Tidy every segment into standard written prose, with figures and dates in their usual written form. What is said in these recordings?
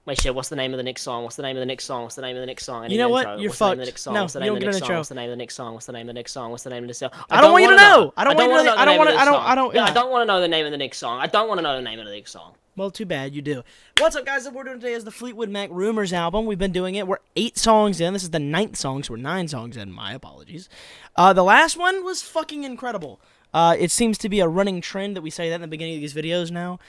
Wait, shit, what's the name of the next song? What's the name of the next song? What's the name of the next song? You know what? Intro. You're what's the name fucked. of the next song? No, what's the you name don't of the get an next song? intro. What's the name of the next song? What's the name of the next song? What's the name of the next song? I don't want you to know. I don't want to know the name of the Yeah. next song. I don't want to know the name of the next song. Well, too bad, you do. What's up, guys? What we're doing today is the Fleetwood Mac Rumors album. We've been doing it. We're 8 songs in. This is the 9th song, so we're 9 songs in. My apologies. The last one was fucking incredible. It seems to be a running trend that we say that in the beginning of these videos now.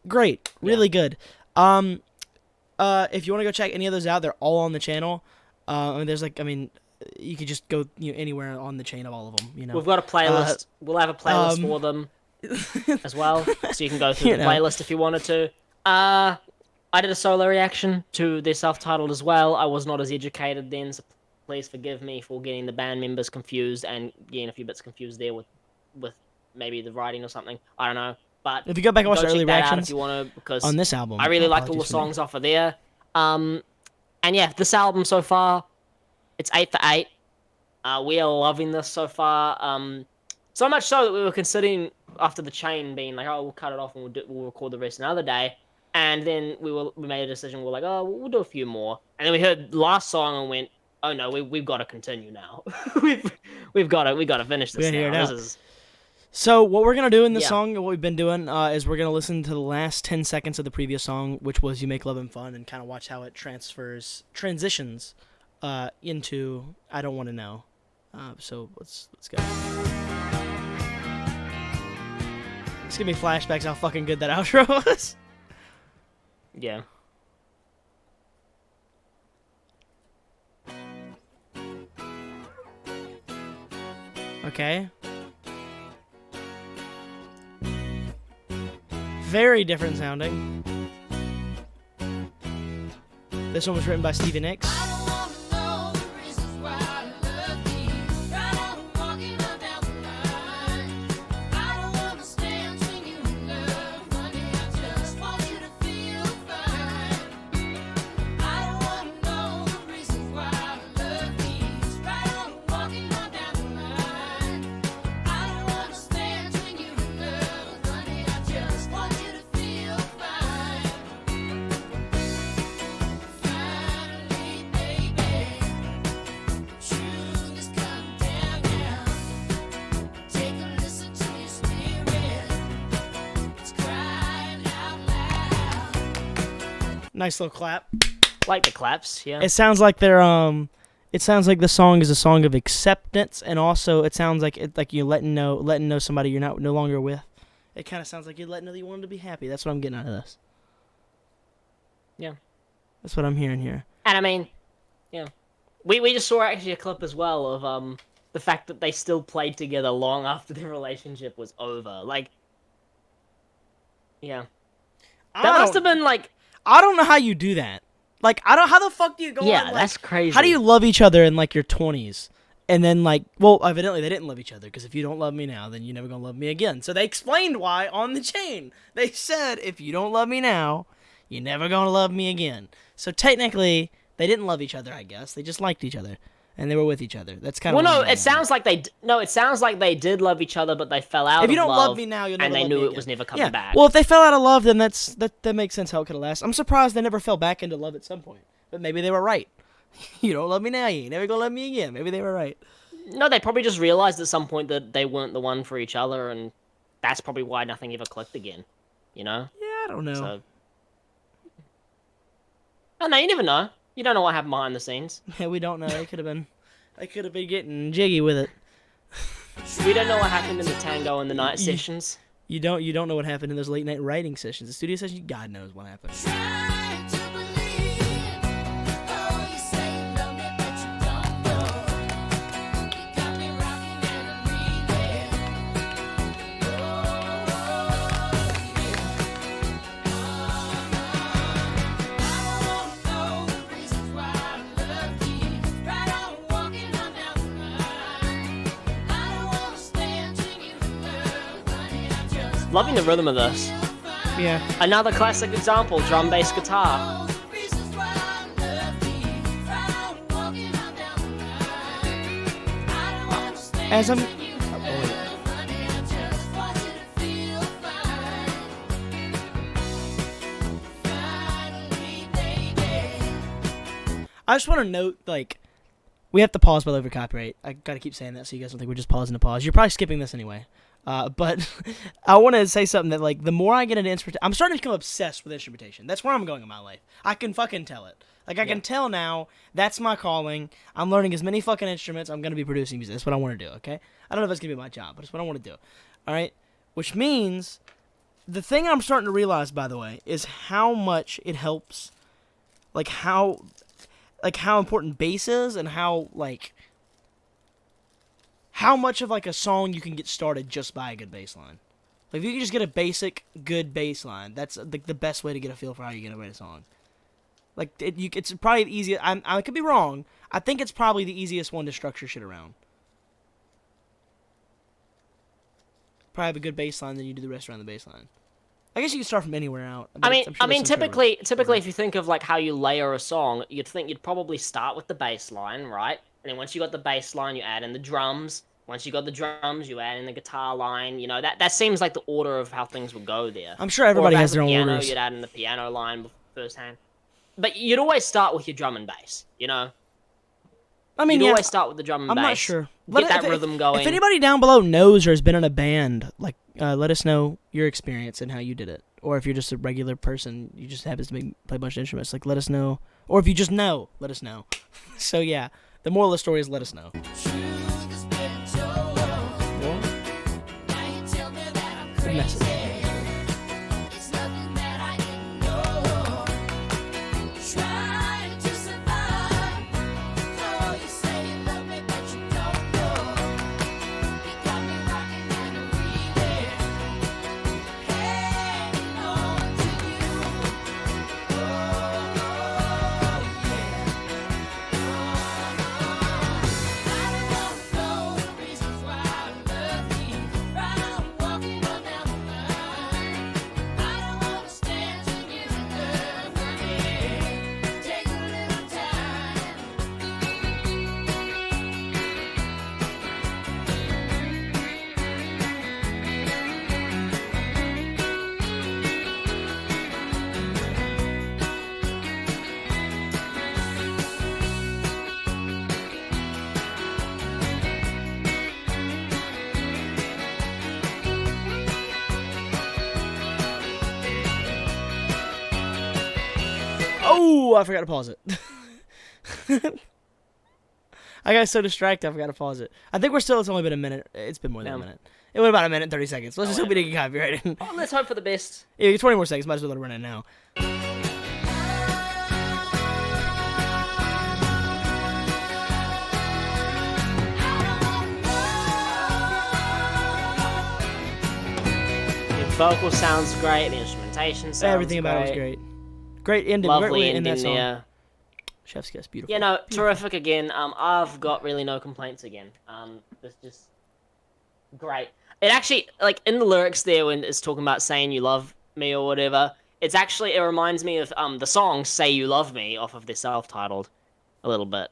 Great. Really good. If you want to go check any of those out, they're all on the channel. You could just go anywhere on the chain of all of them. We've got a playlist. We'll have a playlist for them as well, so you can go through the playlist if you wanted to. I did a solo reaction to their self-titled as well. I was not as educated then, so please forgive me for getting the band members confused and getting a few bits confused there with maybe the writing or something. I don't know. But if you go back and watch the early reactions if you want to, because on this album, I really liked all the songs off of there. And yeah, this album so far, it's 8 for 8. We are loving this so far. So much so that we were considering after the chain being like, oh, we'll cut it off and we'll record the rest another day. And then we made a decision. We're like, oh, we'll do a few more. And then we heard the last song and went, oh no, we've got to continue now. we've got to finish this now. So what we're going to do in this song, and what we've been doing, is we're going to listen to the last 10 seconds of the previous song, which was You Make Lovin' Fun, and kind of watch how it transitions into I Don't Want to Know. So let's go. It's going to be flashbacks how fucking good that outro was. Yeah. Okay. Very different sounding. This one was written by Stevie Nicks. Nice little clap. Like the claps, yeah. It sounds like they're it sounds like the song is a song of acceptance, and also it sounds like you're letting know somebody you're no longer with. It kind of sounds like you're letting know that you want them to be happy. That's what I'm getting out of this. Yeah. That's what I'm hearing here. And I mean, yeah. We just saw actually a clip as well of the fact that they still played together long after their relationship was over. Like, yeah. That must have been like, I don't know how you do that. Like, how the fuck do you go on? Yeah, that's crazy. How do you love each other in, like, your 20s? And then, like, well, evidently they didn't love each other, because if you don't love me now, then you're never gonna love me again. So they explained why on the chain. They said, if you don't love me now, you're never gonna love me again. So technically, they didn't love each other, I guess. They just liked each other. And they were with each other. That's kind of it sounds like they did love each other, but they fell out of love. If you don't love me now, you'll never love me again. And they knew it was never coming back. Well, if they fell out of love, then that makes sense how it could have lasted. I'm surprised they never fell back into love at some point. But maybe they were right. You don't love me now, you ain't never gonna love me again. Maybe they were right. No, they probably just realized at some point that they weren't the one for each other, and that's probably why nothing ever clicked again. You know? Yeah, I don't know. So, oh no, you never know. You don't know what happened behind the scenes. Yeah, we don't know. They could have been getting jiggy with it. We don't know what happened in the tango and the night sessions. You don't know what happened in those late night writing sessions, the studio sessions. God knows what happened. Loving the rhythm of this. Yeah. Another classic example, drum, bass, guitar. As I'm... I just want to note, like, we have to pause by the way for copyright. I gotta keep saying that so you guys don't think we're just pausing to pause. You're probably skipping this anyway. But I want to say something that, like, the more I get into instrumentation, I'm starting to become obsessed with instrumentation. That's where I'm going in my life. I can fucking tell it. Like, I can tell now that's my calling. I'm learning as many fucking instruments. I'm going to be producing music. That's what I want to do, okay? I don't know if that's going to be my job, but it's what I want to do. All right? Which means the thing I'm starting to realize, by the way, is how much it helps, like, how important bass is and how much of, like, a song you can get started just by a good bass line. Like, if you can just get a basic, good bass line, that's the best way to get a feel for how you're going to write a song. Like, it's probably the easiest. I could be wrong. I think it's probably the easiest one to structure shit around. Probably have a good bass line, then you do the rest around the bass line. I guess you can start from anywhere out. Typically, if you think of, like, how you layer a song, you'd think you'd probably start with the bass line, right? And then once you got the bass line, you add in the drums. Once you got the drums, you add in the guitar line. You know, that seems like the order of how things would go there. I'm sure everybody has their own orders. You'd add in the piano line firsthand. But you'd always start with your drum and bass, you know? I mean, you'd always start with the drum and bass. I'm not sure. Get that rhythm going. If anybody down below knows or has been in a band, like, let us know your experience and how you did it. Or if you're just a regular person, you just happen to play a bunch of instruments, like, let us know. Or if you just know, let us know. So, yeah, the moral of the story is let us know. Good message. Oh, I forgot to pause it. I got so distracted, I forgot to pause it. I think it's only been a minute. It's been more than a minute. It went about a minute and 30 seconds. Let's just hope we didn't get copyrighted. Oh, let's hope for the best. Yeah, 20 more seconds. Might as well let it run it now. The vocal sounds great. The instrumentation sounds Everything about it was great. Great ending. Lovely ending ending there. Chef's kiss, beautiful. Yeah, no, terrific again. I've got really no complaints again. It's just great. It actually, like, in the lyrics there when it's talking about saying you love me or whatever, it reminds me of the song "Say You Love Me" off of their self-titled a little bit.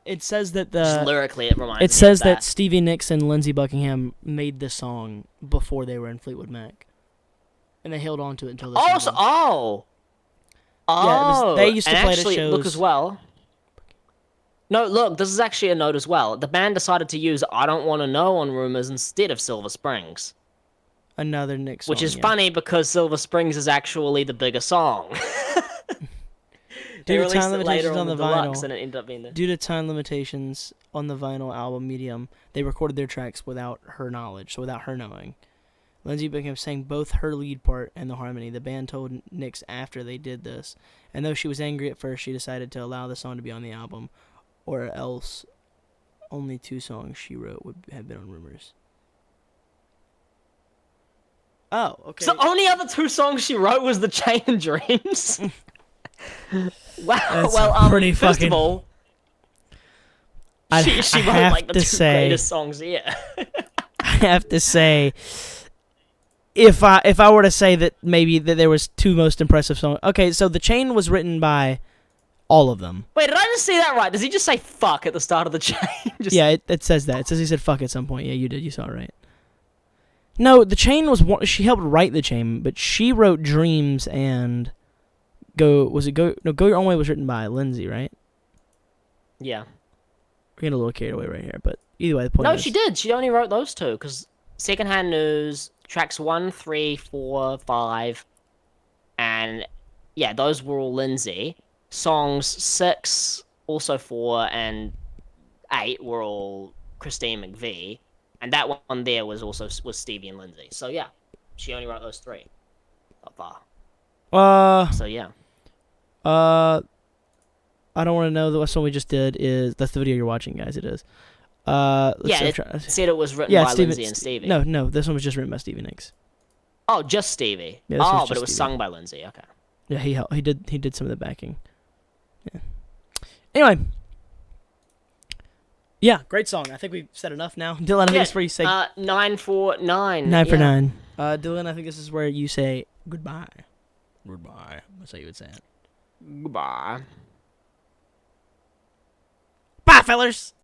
It says that just lyrically it reminds me. It says of that. that Stevie Nicks and Lindsey Buckingham made this song before they were in Fleetwood Mac, and they held on to it until this. Yeah, they used to play it at shows. Look as well. No, look, this is actually a note as well. The band decided to use "I Don't Want to Know" on Rumors instead of Silver Springs. Another Nick song, which is funny because Silver Springs is actually the bigger song. Due to time limitations on the vinyl, and it ended up being the... Due to time limitations on the vinyl album medium, they recorded their tracks without her knowledge, so without her knowing. Lindsey Buckingham sang both her lead part and the harmony. The band told Nicks after they did this, and though she was angry at first, she decided to allow the song to be on the album, or else only 2 songs she wrote would have been on Rumors. Oh, okay. So the only other 2 songs she wrote was "The Chain" and "Dreams." Wow. That's pretty first fucking... of all, she wrote like the 2 greatest songs here. I have to say, if I were to say that maybe that there was 2 most impressive songs. Okay, so "The Chain" was written by all of them. Wait, did I just see that right? Does he just say "fuck" at the start of "The Chain"? Yeah, it says that. It says he said "fuck" at some point. Yeah, you did. You saw it right. No, "The Chain" was one. She helped write "The Chain," but she wrote "Dreams" and Go Your Own Way was written by Lindsey, right? Yeah. We're getting a little carried away right here, but either way, the point No, is. she did. She only wrote those two because Secondhand News tracks 1, 3, 4, 5, and yeah, those were all Lindsay. Songs 6, also 4, and 8 were all Christine McVie, and that one there was also was Stevie and Lindsay. So yeah, she only wrote those 3 so far. So yeah. I don't want to know. The song we just did is that's the video you're watching, guys. It is. Yeah, see, it said it was written yeah, by Steven, Lindsay and Stevie. No, this one was just written by Stevie Nicks. Oh, just Stevie. Yeah, this one's but just it was Stevie. sung by Lindsay. Okay. Yeah, he did some of the backing. Yeah. Anyway. Yeah, great song. I think we've said enough now. Dylan, I think it's where you say 9 for 9. 9 for 9. Dylan, I think this is where you say goodbye. Goodbye. That's how you would say it. Goodbye. Bye, fellers.